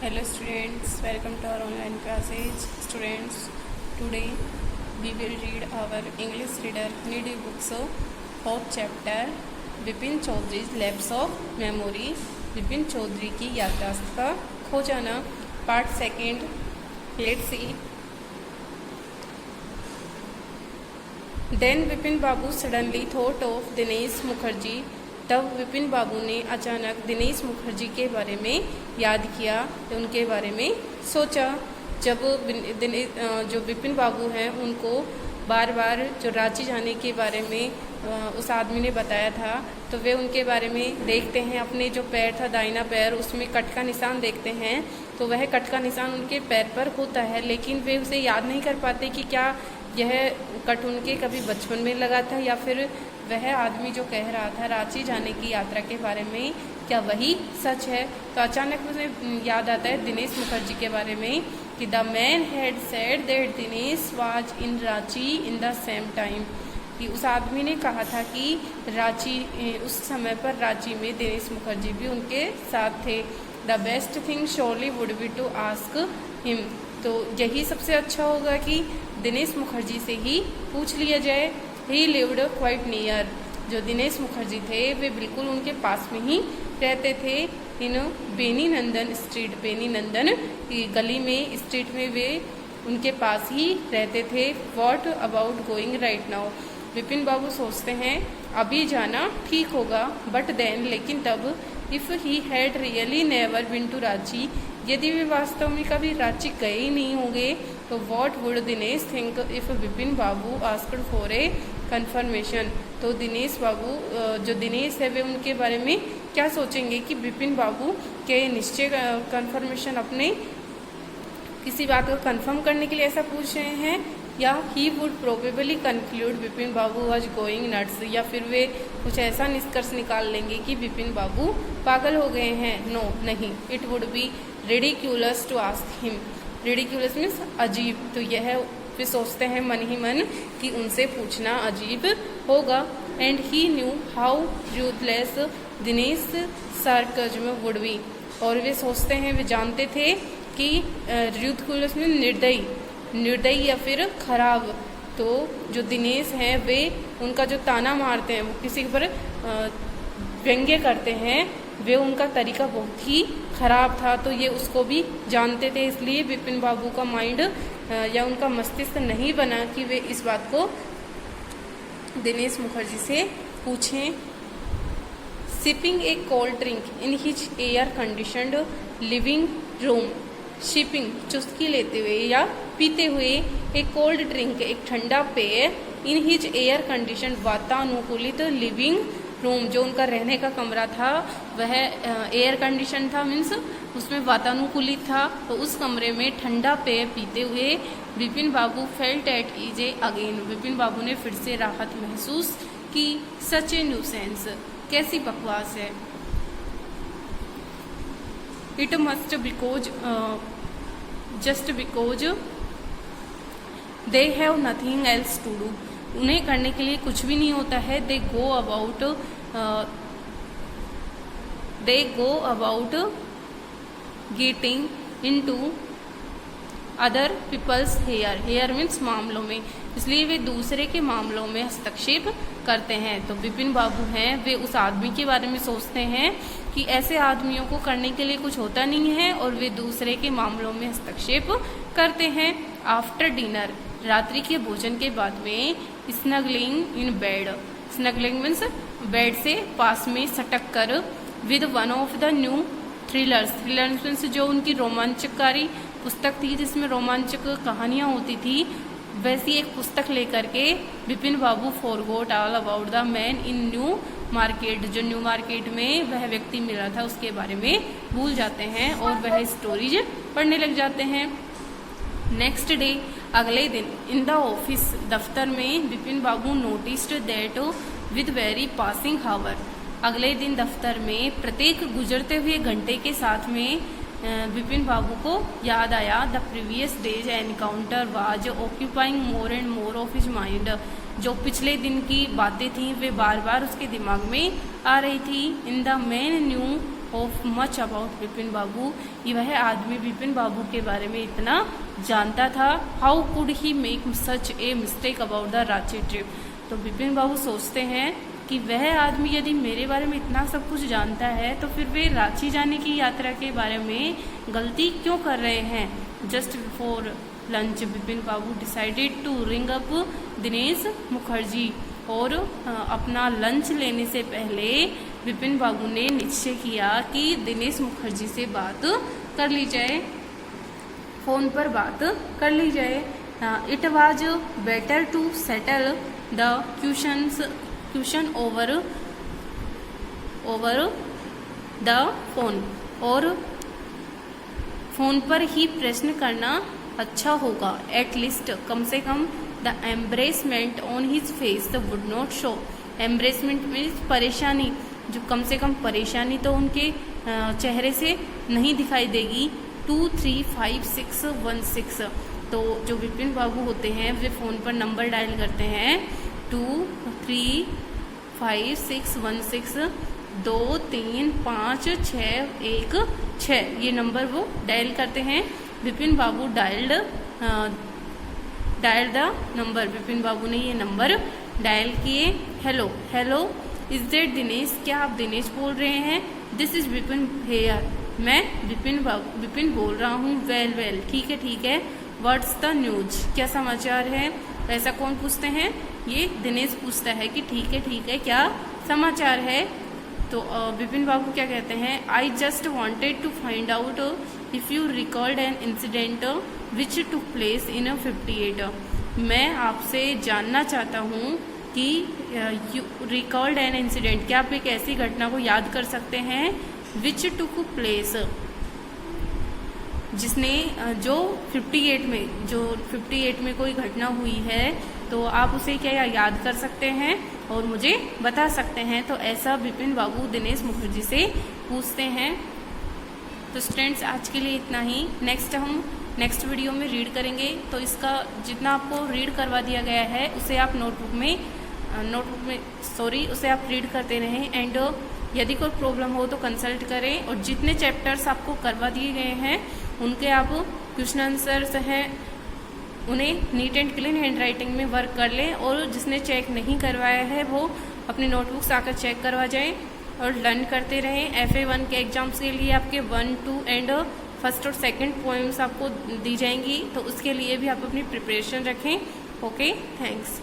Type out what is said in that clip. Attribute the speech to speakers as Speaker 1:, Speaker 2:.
Speaker 1: Hello students, welcome to our online classes. Students, today we will read our English reader need books of chapter Vipin Chaudhary lapse of memory, Vipin Chaudhary की याददाश्त का खो जाना, part second. Let's see. Then Vipin Babu suddenly thought of Dinesh Mukherjee. तब विपिन बाबू ने अचानक दिनेश मुखर्जी के बारे में याद किया, उनके बारे में सोचा. जब जो विपिन बाबू हैं उनको बार बार जो रांची जाने के बारे में उस आदमी ने बताया था, तो वे उनके बारे में देखते हैं. अपने जो पैर था दाहिना पैर, उसमें कट का निशान देखते हैं, तो वह कट का निशान उनके पैर पर होता है, लेकिन वे उसे याद नहीं कर पाते कि क्या यह कट उनके कभी बचपन में लगा था या फिर वह आदमी जो कह रहा था रांची जाने की यात्रा के बारे में क्या वही सच है. तो अचानक मुझे याद आता है दिनेश मुखर्जी के बारे में कि the man had said that Dinesh was in Ranchi in the same time. कि उस आदमी ने कहा था कि रांची उस समय पर रांची में दिनेश मुखर्जी भी उनके साथ थे. The best thing surely would be to ask him. तो यही सबसे अच्छा होगा कि दिनेश मुखर्जी से ही पूछ लिया जाए. ही लिव्ड क्वाइट नियर. जो दिनेश मुखर्जी थे वे बिल्कुल उनके पास में ही रहते थे. इन बेनी नंदन स्ट्रीट, बेनी नंदन की गली में, स्ट्रीट में वे उनके पास ही रहते थे. What about going right now. Vipin babu सोचते हैं अभी जाना ठीक होगा, बट देन लेकिन तब, if he had really never been to Ranchi, यदि वे वास्तव में कभी रांची गए ही नहीं होंगे, तो what would Dinesh think if Vipin Babu asked for a confirmation. तो दिनेश बाबू जो दिनेश है वे उनके बारे में क्या सोचेंगे कि विपिन बाबू के निश्चय कन्फर्मेशन, अपने किसी बात को कन्फर्म करने के लिए ऐसा पूछ रहे हैं, या he would probably conclude Vipin Babu was going nuts, या फिर वे कुछ ऐसा निष्कर्ष निकाल लेंगे कि विपिन बाबू पागल हो गए हैं. नो नहीं, it would be ridiculous to ask him. Ridiculous means अजीब. तो यह वे सोचते हैं मन ही मन कि उनसे पूछना अजीब होगा. And he knew how ruthless Dinesh सार्कज्म would be. और वे सोचते हैं, वे जानते थे कि रिडिक्यूलस मीन्स निर्दयी, निर्दयी या फिर खराब. तो जो दिनेश हैं वे उनका जो ताना मारते हैं, वो किसी पर व्यंग्य करते हैं, वे उनका तरीका बहुत ही खराब था. तो ये उसको भी जानते थे, इसलिए विपिन बाबू का माइंड या उनका मस्तिष्क नहीं बना कि वे इस बात को दिनेश मुखर्जी से पूछें. Sipping A cold drink in his air conditioned living room. Shipping चुस्की लेते हुए या पीते हुए, एक कोल्ड ड्रिंक एक ठंडा पेय, इन हिज एयर कंडीशन वातानुकूलित लिविंग रूम, जो उनका रहने का कमरा था वह एयर कंडीशन था, मीन्स उसमें वातानुकूलित था. तो उस कमरे में ठंडा पेय पीते हुए विपिन बाबू फेल्ट एट इजे अगेन. विपिन बाबू ने फिर से राहत महसूस की. सच ए न्यूसेंस, कैसी बकवास है. It must because just because they have nothing else to do. उन्हें करने के लिए कुछ भी नहीं होता है. They go about getting into other people's hair. Hair means मामलों में, इसलिए वे दूसरे के मामलों में हस्तक्षेप करते हैं. तो विपिन बाबू हैं वे उस आदमी के बारे में सोचते हैं कि ऐसे आदमियों को करने के लिए कुछ होता नहीं है और वे दूसरे के मामलों में हस्तक्षेप करते हैं. आफ्टर डिनर, रात्रि के भोजन के बाद में, स्नगलिंग इन बेड. स्नगलिंग मीन्स बेड से पास में सटक कर, with one of the new thrillers. Thrillers means जो उनकी रोमांचकारी पुस्तक थी जिसमें रोमांचक कहानियाँ होती थी, वैसी एक पुस्तक लेकर के Vipin babu forgot all about the man in New Market. जो न्यू मार्केट में वह व्यक्ति मिला था उसके बारे में भूल जाते हैं और वह स्टोरीज पढ़ने लग जाते हैं. नेक्स्ट डे, अगले दिन, इन द ऑफिस, दफ्तर में, Vipin babu noticed that with very passing hour. अगले दिन दफ्तर में प्रत्येक गुजरते हुए घंटे के साथ में विपिन बाबू को याद आया. The previous days encounter was occupying more and more of his mind. जो पिछले दिन की बातें थी वे बार बार उसके दिमाग में आ रही थी. In the man knew of much about Vipin babu, ये वह आदमी विपिन बाबू के बारे में इतना जानता था। How could he make such a mistake about the Ranchi trip. तो विपिन बाबू सोचते हैं कि वह आदमी यदि मेरे बारे में इतना सब कुछ जानता है तो फिर वे रांची जाने की यात्रा के बारे में गलती क्यों कर रहे हैं। Just before lunch Vipin Babu decided to ring up Dinesh Mukherjee, और अपना लंच लेने से पहले विपिन बाबू ने निश्चय किया कि दिनेश मुखर्जी से बात कर ली जाए, फ़ोन पर बात कर ली जाए। It was better to settle the question over the phone, और फोन पर ही प्रश्न करना अच्छा होगा। एट लीस्ट कम से कम the embarrassment on his face would not show. Embarrassment means परेशानी, जो कम से कम परेशानी तो उनके चेहरे से नहीं दिखाई देगी। 235616, तो जो विपिन बाबू होते हैं वे फ़ोन पर नंबर डायल करते हैं 235616 235616, ये नंबर वो डायल करते हैं। विपिन बाबू डायल द नंबर, विपिन बाबू ने ये नंबर डायल किए। Hello hello, is that Dinesh, क्या आप दिनेश बोल रहे हैं। दिस इज विपिन हेयर, मैं विपिन बोल रहा हूँ। वेल वेल, ठीक है। व्हाट्स द न्यूज, क्या समाचार है। ऐसा कौन पूछते हैं, ये दिनेश पूछता है कि ठीक है, क्या समाचार है। तो विपिन बाबू क्या कहते हैं, I just wanted to find out if you recalled an incident which took place in 58। मैं आपसे जानना चाहता हूँ कि यू रिकॉल्ड एन इंसिडेंट, क्या आप एक ऐसी घटना को याद कर सकते हैं विच टुक प्लेस, जिसने जो 58 में कोई घटना हुई है, तो आप उसे क्या याद कर सकते हैं और मुझे बता सकते हैं। तो ऐसा विपिन बाबू दिनेश मुखर्जी से पूछते हैं। तो स्टूडेंट्स, आज के लिए इतना ही। नेक्स्ट वीडियो में रीड करेंगे, तो इसका जितना आपको रीड करवा दिया गया है उसे आप उसे आप रीड करते रहें। एंड यदि कोई प्रॉब्लम हो तो कंसल्ट करें, और जितने चैप्टर्स आपको करवा दिए गए हैं उनके आप क्वेश्चन आंसर्स हैं उन्हें neat and clean hand writing में वर्क कर लें, और जिसने चेक नहीं करवाया है वो अपनी नोटबुक्स आकर चेक करवा जाए और लर्न करते रहें। FA1 के एग्जाम्स के लिए आपके 1, 2 एंड फर्स्ट और सेकंड पोएम्स आपको दी जाएंगी, तो उसके लिए भी आप अपनी प्रिपरेशन रखें। Okay, thanks.